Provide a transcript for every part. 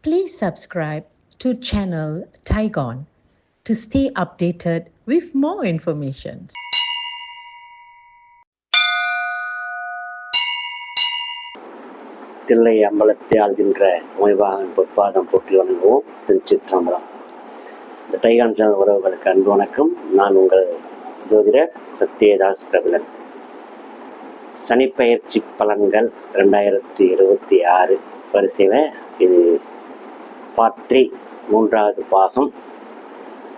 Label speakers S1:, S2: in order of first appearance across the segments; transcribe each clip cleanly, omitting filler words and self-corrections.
S1: Please subscribe to channel Tigon to stay updated with more information.
S2: Thillai அம்பலத்தை ஆள்கின்ற Umaibagan பொற்பாதம் போற்றி வணங்குவோம். திருச்சிற்றம்பலம். இந்த டைகான் சேனல் உறவுகளுக்கு அன்பு வணக்கம். நான் உங்கள் ஜோதிடர் சத்யதாஸ் கபிலன். சனிப்பெயர்ச்சி பலன்கள் 2026 வரிசையில் இது பார்ட் 3 மூன்றாவது பாகம்.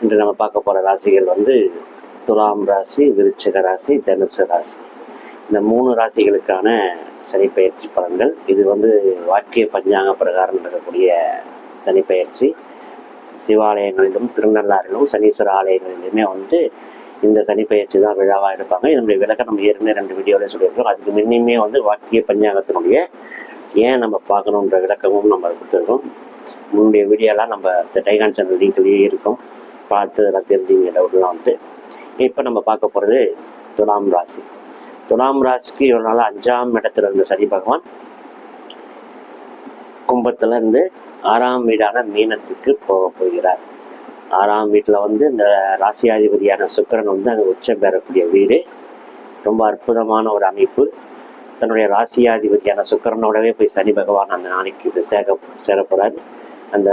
S2: இன்று நம்ம பார்க்க போகிற ராசிகள் துலாம் ராசி, விருச்சிக ராசி, தனுசு ராசி. இந்த 3 ராசிகளுக்கான சனிப்பெயர்ச்சி பலன்கள். இது வாக்கிய பஞ்சாங்க பிரகாரம் நடக்கக்கூடிய சனிப்பெயர்ச்சி. சிவாலயங்களிலும் திருநள்ளாறிலும் சனீஸ்வர ஆலயங்களிலுமே இந்த சனிப்பெயர்ச்சி தான் விழாவாக எடுப்பாங்க. இதனுடைய விளக்கம் நம்ம ஏற்கனவே 2 வீடியோவில் சொல்லியிருக்கோம். அதுக்கு முன்னுமே வாக்கிய பஞ்சாங்கத்தினுடைய ஏன் நம்ம பார்க்கணுன்ற விளக்கமும் நம்ம கொடுத்துருக்கோம். முன்னுடைய வீடியோலாம் நம்ம டைகான் சேனல் லிங்க்லேயே இருக்கும், பார்த்து அதெல்லாம் தெரிஞ்சுங்க டவுட்லாம் இப்போ நம்ம பார்க்க போகிறது துலாம் ராசி. துலாம் ராசிக்கு இவ்வளோ நாள் 5ஆம் இடத்துல இருந்த சனி பகவான் கும்பத்துல இருந்து 6ஆம் வீடான மீனத்துக்கு போக போகிறார். 6ஆம் வீட்டில் இந்த ராசியாதிபதியான சுக்கிரன் அங்கே உச்சம் பெறக்கூடிய வீடு. ரொம்ப அற்புதமான ஒரு அமைப்பு. தன்னுடைய ராசியாதிபதியான சுக்கிரனோடவே போய் சனி பகவான் அந்த நாளைக்கு சேர போகிறார். அந்த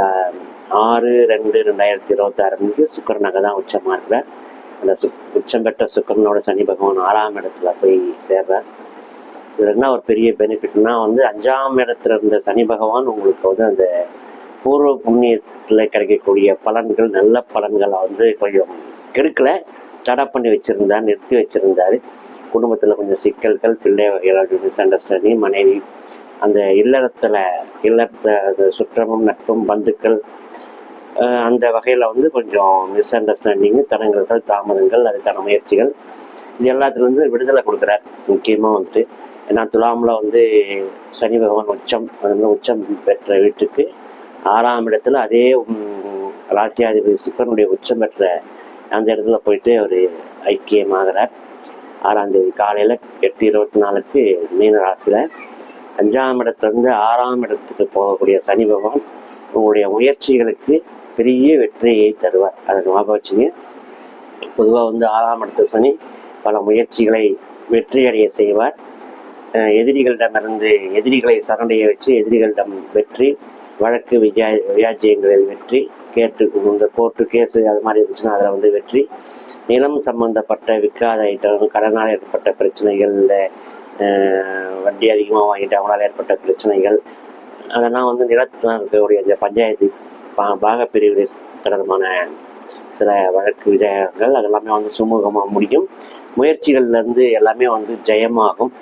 S2: 6/2/2026 சுக்கிரன் அங்கே தான் உச்சமாக இருக்கிறார். அந்த உச்சம் பெற்ற சுக்கிரனோட சனி பகவான் 6ஆம் இடத்துல போய் சேர்றார். இதில் என்ன ஒரு பெரிய பெனிஃபிட்னா 5ஆம் இடத்துல இருந்த சனி பகவான் உங்களுக்கு அந்த பூர்வ புண்ணியத்தில் கிடைக்கக்கூடிய பலன்கள், நல்ல பலன்களை கொஞ்சம் கெடுக்கலை, தடை பண்ணி வச்சுருந்தார், நிறுத்தி வச்சுருந்தார். குடும்பத்தில் கொஞ்சம் சிக்கல்கள், பிள்ளை வகைகள், மிஸ் அண்டர்ஸ்டாண்டிங், மனைவி, அந்த இல்லத்தை சுற்றமும் நட்பும் பந்துக்கள், அந்த வகையில் கொஞ்சம் மிஸ் அண்டர்ஸ்டாண்டிங்கு, தடங்கல்கள், தாமதங்கள், அதுக்கான முயற்சிகள், இது எல்லாத்துலேருந்து விடுதலை கொடுக்குறார். முக்கியமாக ஏன்னா துலாமில் சனி பகவான் உச்சம் பெற்ற வீட்டுக்கு 6ஆம் இடத்துல அதே ராசியாதிபதி சுக்கிரனுடைய உச்சம் பெற்ற அந்த இடத்துல போயிட்டு அவர் ஐக்கியமாகிறார். 6ஆம் தேதி காலையில் 8:24 மீன ராசியில் 5ஆம் இடத்துலேருந்து 6ஆம் இடத்துக்கு போகக்கூடிய சனி பகவான் உங்களுடைய முயற்சிகளுக்கு பெரிய வெற்றியை தருவார். அதை ஞாபகம் வச்சுங்க. பொதுவாக 6ஆம் இடத்து சனி பல முயற்சிகளை வெற்றியடைய செய்வார். எதிரிகளை சரண்டைய வச்சு எதிரிகளிடம் வெற்றி, வழக்கு வியாஜியங்களில் வெற்றி, கோர்ட்டு கேஸு அது மாதிரி இருந்துச்சுன்னா அதில் வெற்றி, நிலம் சம்பந்தப்பட்ட விற்காத ஐட்டம், கடனால் ஏற்பட்ட பிரச்சனைகள், வட்டி அதிகமாக வாங்கிட்டு அவங்களால் ஏற்பட்ட பிரச்சனைகள், அதெல்லாம் நிலத்தில் இருக்கக்கூடிய அந்த பஞ்சாயத்து பாகப்பிரிவு தொடர்பான சில வழக்கு விஜயங்கள் அதெல்லாமே சுமூகமாக முடியும். முயற்சிகள்லேருந்து எல்லாமே ஜெயமாகும்.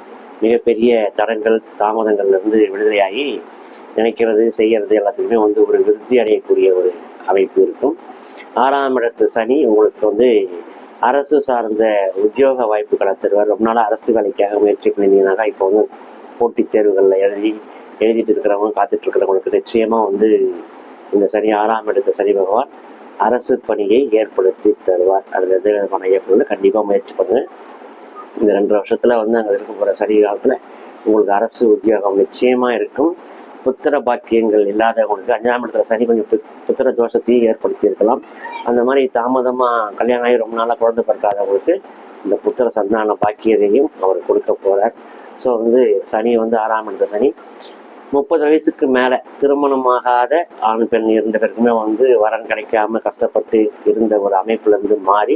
S2: மிகப்பெரிய தடங்கள், தாமதங்கள்லேருந்து விடுதலையாகி நினைக்கிறது செய்கிறது எல்லாத்துக்குமே ஒரு விருத்தி அடையக்கூடிய ஒரு அமைப்பு இருக்கும். 6ஆம் இடத்து சனி உங்களுக்கு அரசு சார்ந்த உத்தியோக வாய்ப்புகளை தருவார். ரொம்ப நாள் அரசு வேலைக்காக முயற்சி பண்ணியிருந்தீங்கன்னாக்கா இப்போ போட்டித் தேர்வுகளில் எழுதிட்டு இருக்கிறவங்க, காத்துட்டு இருக்கிறவங்களுக்கு நிச்சயமாக இந்த சனி 6ஆம் இடத்து சனி பகவான் அரசு பணியை ஏற்படுத்தி தருவார். அதில் எந்த விதமான ஏற்படுவது கண்டிப்பாக முயற்சி பண்ணுங்கள். இந்த 2 வருஷத்தில் அங்கே இருக்க போகிற சனி காலத்தில் உங்களுக்கு அரசு உத்தியோகம் நிச்சயமாக இருக்கும். புத்திர பாக்கியங்கள் இல்லாதவங்களுக்கு 5ஆம் இடத்துல சனி கொஞ்சம் புத்திர தோஷத்தையும் ஏற்படுத்தி இருக்கலாம். அந்த மாதிரி தாமதமாக கல்யாணம் ஆகி ரொம்ப நாளாக குழந்தை பிறக்காதவங்களுக்கு இந்த புத்திர சந்தான பாக்கியத்தையும் அவர் கொடுக்க போகிறார். ஸோ சனி 6ஆம் இடத்த சனி 30 வயசுக்கு மேலே திருமணமாகாத ஆண் பெண் 2 பேருக்குமே வரன் கிடைக்காம கஷ்டப்பட்டு இருந்த ஒரு அமைப்புலேருந்து மாறி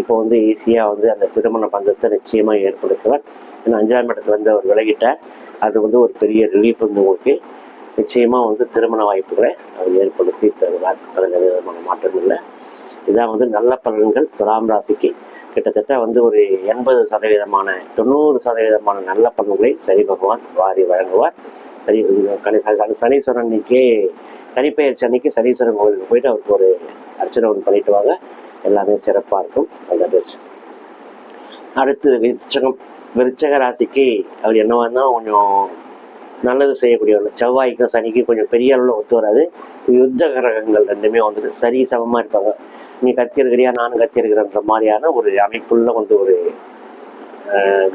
S2: இப்போ ஈஸியாக அந்த திருமண பந்தத்தை நிச்சயமாக ஏற்படுத்துவார். ஏன்னா 5ஆம் இடத்துல அவர் விலகிட்டார். அது ஒரு பெரிய ரிலீஃப் உங்களுக்கு நிச்சயமாக திருமண வாய்ப்புகளை அவர் ஏற்படுத்தி தருவார். அதில் விதமான மாற்றம் இல்லை. இதான் நல்ல பலன்கள். துலாம் ராசிக்கு கிட்டத்தட்ட ஒரு 80% 90% நல்ல பலன்களை சனி பகவான் வாரி வழங்குவார். சனீஸ்வரனுக்கே சனிப்பெயர்ச்சி அன்னைக்கு சனீஸ்வரன் கோவிலுக்கு போயிட்டு அவருக்கு ஒரு அர்ச்சனை பண்ணிட்டு வாங்க. எல்லாமே சிறப்பாக இருக்கும். அந்த பெஸ்ட். அடுத்து விருச்சக ராசிக்கு அவர் என்னவா இருந்தால் கொஞ்சம் நல்லது செய்யக்கூடியவர்கள். செவ்வாய்க்கும் சனிக்கும் கொஞ்சம் பெரிய அளவில் ஒத்து வராது. யுத்த கிரகங்கள் 2மே சரி சமமாக இருப்பாங்க. நீ கத்தி இருக்கிறியா, நானும் கத்தி இருக்கிறன்ற மாதிரியான ஒரு அமைப்புள்ள ஒரு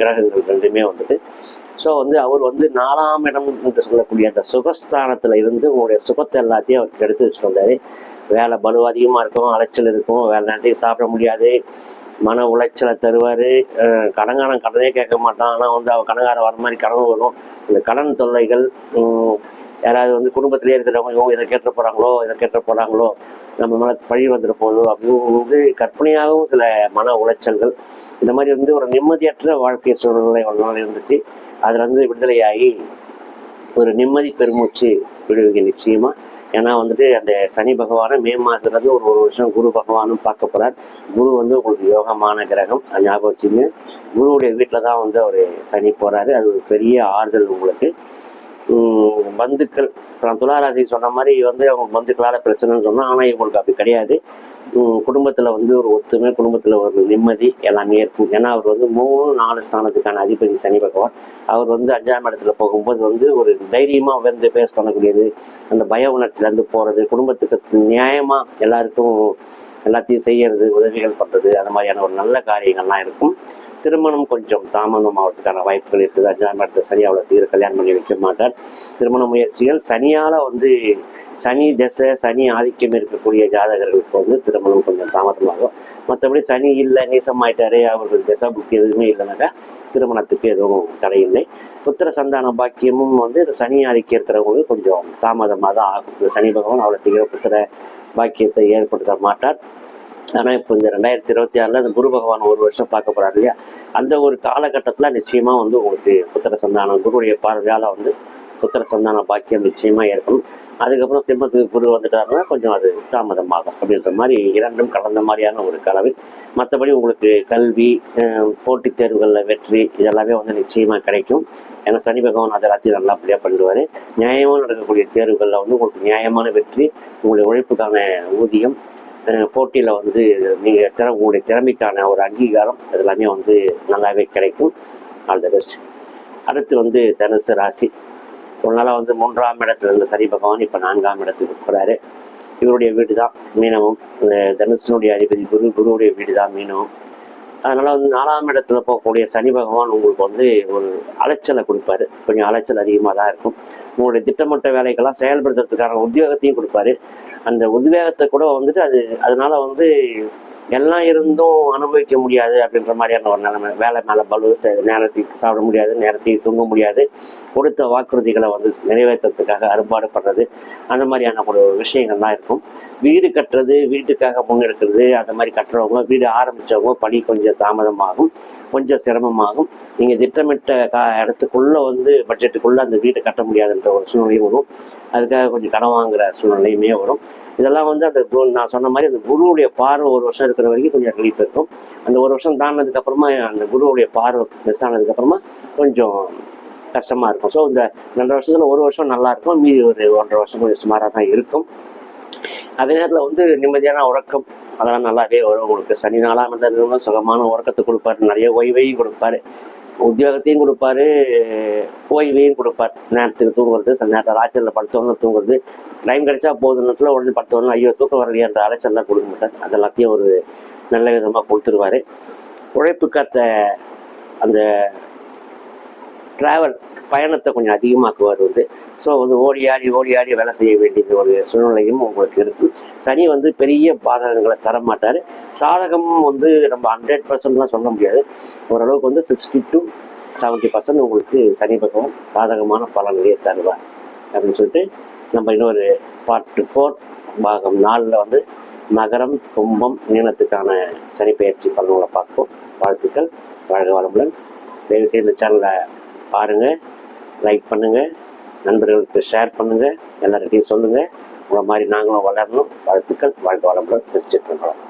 S2: கிரகங்கள் 2மே ஸோ வந்து அவர் வந்து 4ஆம் இடம் என்று சொல்லக்கூடிய அந்த சுகஸ்தானத்தில் இருந்து உங்களுடைய சுகத்தை எல்லாத்தையும் அவர் எடுத்து வச்சுட்டு வந்தார். வேலை பலு அதிகமாக இருக்கும், அலைச்சல் இருக்கும், வேலை நேரத்துக்கு சாப்பிட முடியாது, மன உளைச்சலை தருவார். கடனே கேட்க மாட்டான், ஆனால் வந்து அவர் கடங்கார வர மாதிரி கடன் வரும். இந்த கடன் தொல்லைகள், யாராவது வந்து குடும்பத்திலே இருக்கிறவங்க இதை கேட்ட போகிறாங்களோ நம்ம மேலே பழி வந்துட போதும் அப்படின்னு வந்து கற்பனையாகவும் சில மன உளைச்சல்கள், இந்த மாதிரி வந்து ஒரு நிம்மதியற்ற வாழ்க்கை சூழ்நிலை ஒரு நாள் இருந்துச்சு. அதுல இருந்து விடுதலையாகி ஒரு நிம்மதி பெருமூச்சு விடுவீங்க நிச்சயமா. ஏன்னா வந்துட்டு அந்த சனி பகவானை மே மாதத்துலேருந்து ஒரு வருஷம் குரு பகவானும் பார்க்க போகிறார். குரு வந்து உங்களுக்கு யோகமான கிரகம், ஞாபகம் வச்சுங்க. குருவுடைய வீட்டில் தான் வந்து அவர் சனி போகிறாரு. அது ஒரு பெரிய ஆறுதல் உங்களுக்கு. பந்துக்கள், நான் துளாராசி சொன்ன மாதிரி வந்து அவங்க பந்துக்களால் பிரச்சனைன்னு சொன்னால், ஆனால் இவங்களுக்கு அப்படி கிடையாது. குடும்பத்தில் வந்து ஒரு ஒத்துமை, குடும்பத்தில் ஒரு நிம்மதி எல்லாமே இருக்கும். ஏன்னா அவர் வந்து 3, 4 ஸ்தானத்துக்கான அதிபதி சனி பகவான். அவர் வந்து 5ஆம் இடத்துல போகும்போது வந்து ஒரு தைரியமாக வந்து பேஸ் பண்ணக்கூடியது, அந்த பய உணர்ச்சியிலேருந்து போகிறது, குடும்பத்துக்கு நியாயமாக எல்லாருக்கும் எல்லாத்தையும் செய்யறது, உதவிகள் பண்ணுறது, அந்த மாதிரியான ஒரு நல்ல காரியங்கள்லாம் இருக்கும். திருமணம் கொஞ்சம் தாமதம் ஆகிறதுக்கான வாய்ப்புகள் இருக்குது. 5ஆம் இடத்துல சனி அவ்வளோ சீக்கிரம் கல்யாணம் பண்ணி வைக்க மாட்டார். திருமண முயற்சிகள் சனியால் வந்து சனி தசை, சனி ஆதிக்கம் இருக்கக்கூடிய ஜாதகர்களுக்கு வந்து திருமணம் கொஞ்சம் தாமதமாகும். மற்றபடி சனி இல்லை, நீசமாயிட்டாரு, அவருக்கு தசை புத்தி எதுவுமே இல்லைனாக்கா திருமணத்துக்கு எதுவும் தடை இல்லை. புத்திர சந்தான பாக்கியமும் வந்து சனி ஆதிக்கம் இருக்கிறவங்களுக்கு கொஞ்சம் தாமதமாக தான் ஆகும். இந்த சனி பகவான் அவ்வளோ சீக்கிரம் புத்திர பாக்கியத்தை ஏற்படுத்த மாட்டார். ஆனால் இப்போ இந்த 2026 அந்த குரு பகவான் ஒரு வருஷம் பார்க்க போறாரு இல்லையா, அந்த ஒரு காலகட்டத்தில் நிச்சயமா வந்து உங்களுக்கு புத்திர சந்தானம், குருவுடைய பார்வையால் வந்து புத்திர சந்தான பாக்கியம் நிச்சயமா ஏற்படும். அதுக்கப்புறம் சிம்மத்துக்கு குரு வந்துட்டாருன்னா கொஞ்சம் அது தாமதமாகும். அப்படின்ற மாதிரி இரண்டும் கலந்த மாதிரியான ஒரு கலவை. மற்றபடி உங்களுக்கு கல்வி, போட்டித் தேர்வுகளில் வெற்றி, இதெல்லாமே வந்து நிச்சயமாக கிடைக்கும். ஏன்னா சனி பகவான் அதை எல்லாத்தையும் நல்லபடியாக பண்ணிடுவார். நியாயமாக நடக்கக்கூடிய தேர்வுகளில் வந்து உங்களுக்கு நியாயமான வெற்றி, உங்களுடைய உழைப்புக்கான ஊதியம், போட்டியில் வந்து நீங்கள் உங்களுடைய திறமைக்கான ஒரு அங்கீகாரம், அதெல்லாமே வந்து நல்லாவே கிடைக்கும். All the best. அடுத்து வந்து தனுசு ராசி. ஒரு நாளாக வந்து 3ஆம் இடத்துல இருந்த சனி பகவான் இப்போ 4ஆம் இடத்துக்கு போகிறாரு. இவருடைய வீடு தான் மீனமும். தனுசனுடைய அதிபதி குருவுடைய வீடு தான் மீனமும். அதனால் வந்து 4ஆம் இடத்துல போகக்கூடிய சனி பகவான் உங்களுக்கு வந்து ஒரு அலைச்சலை கொடுப்பாரு. கொஞ்சம் அலைச்சல் அதிகமாக தான் இருக்கும். உங்களுடைய திட்டமிட்ட வேலைகள்லாம் செயல்படுத்துறதுக்கான உத்வேகத்தையும் கொடுப்பாரு. அந்த உத்வேகத்தை கூட வந்துட்டு அதனால வந்து எல்லாம் இருந்தும் அனுபவிக்க முடியாது அப்படின்ற மாதிரியான ஒரு நிலைமை. வேலை மேலே பலு, நேரத்துக்கு சாப்பிட முடியாது, நேரத்துக்கு தூங்க முடியாது, கொடுத்த வாக்குறுதிகளை வந்து நிறைவேற்றுறதுக்காக அறுபாடு பண்ணுறது, அந்த மாதிரியான ஒரு விஷயங்கள்லாம் இருக்கும். வீடு கட்டுறது, வீட்டுக்காக முன்னெடுக்கிறது, அந்த மாதிரி கட்டுறவங்க, வீடு ஆரம்பித்தவங்க பணி கொஞ்சம் தாமதமாகும், கொஞ்சம் சிரமமாகும். நீங்கள் திட்டமிட்ட இடத்துக்குள்ளே வந்து பட்ஜெட்டுக்குள்ளே அந்த வீட்டை கட்ட முடியாதுன்ற ஒரு சூழ்நிலையும் வரும். அதுக்காக கொஞ்சம் கடன் வாங்குகிற சூழ்நிலையுமே வரும். இதெல்லாம் வந்து அந்த நான் சொன்ன மாதிரி அந்த குருவுடைய பார்வை ஒரு வருஷம் இருக்கிற வரைக்கும் கொஞ்சம் ரிலீஃப் இருக்கும். அந்த ஒரு வருஷம் தாண்டினதுக்கு அப்புறமா அந்த குருவுடைய பார்வை மிஸ் ஆனதுக்கு அப்புறமா கொஞ்சம் கஷ்டமா இருக்கும். ஸோ இந்த 2 வருஷத்துல ஒரு வருஷம் நல்லா இருக்கும், மீதி ஒரு 1.5 வருஷம் கொஞ்சம் சுமாராக தான் இருக்கும். அதே நேரத்தில் வந்து நிம்மதியான உறக்கம் அதெல்லாம் நல்லாவே வரும் உங்களுக்கு. சனி 4ஆம் இடத்துல சுகமான உறக்கத்தை கொடுப்பாரு, நிறைய ஓய்வையும் கொடுப்பாரு, உத்தியோகத்தையும் கொடுப்பாரு, ஓய்வையும் கொடுப்பார். நேரத்துக்கு தூங்குறது, சில நேரத்தில் ராத்திரியில் படுத்தவங்க தூங்குறது, டைம் கிடைச்சா போதும் நேரத்தில் உடனே படுத்தவங்க ஐயோ தூக்கம் வரலையே என்ற அலைச்சல்லாம் கொடுக்க மாட்டார். அது எல்லாத்தையும் ஒரு நல்ல விதமாக கொடுத்துருவாரு. உழைப்புக்காத்த அந்த டிராவல் பயணத்தை கொஞ்சம் அதிகமாக்குவார் வந்து. ஸோ வந்து ஓடி ஆடி வேலை செய்ய வேண்டியது ஒரு சூழ்நிலையும் உங்களுக்கு இருக்கும். சனி வந்து பெரிய பாதகங்களை தரமாட்டார். சாதகமும் வந்து நம்ம 100%லாம் சொல்ல முடியாது. ஓரளவுக்கு வந்து 60 to 70% உங்களுக்கு சனி பகவான் சாதகமான பலன்களையே தருவார் அப்படின்னு சொல்லிட்டு நம்ம இன்னொரு பார்ட் 4 பாகம் 4ல் வந்து மகரம், கும்பம், மீனத்துக்கான சனி பயிற்சி பலன்களை பார்ப்போம். வாழ்த்துக்கள், வாழ்க வளமுடன். தயவுசெய்து இந்த சேனலை பாருங்கள், லைக் பண்ணுங்கள், நண்பர்களுக்கு ஷேர் பண்ணுங்கள், எல்லார்கிட்டையும் சொல்லுங்கள். உங்களை மாதிரி நாங்களும் வளரணும். வாழ்த்துக்கள், வாழ்க வளமுடன். திருச்சிற்றம்பலம்.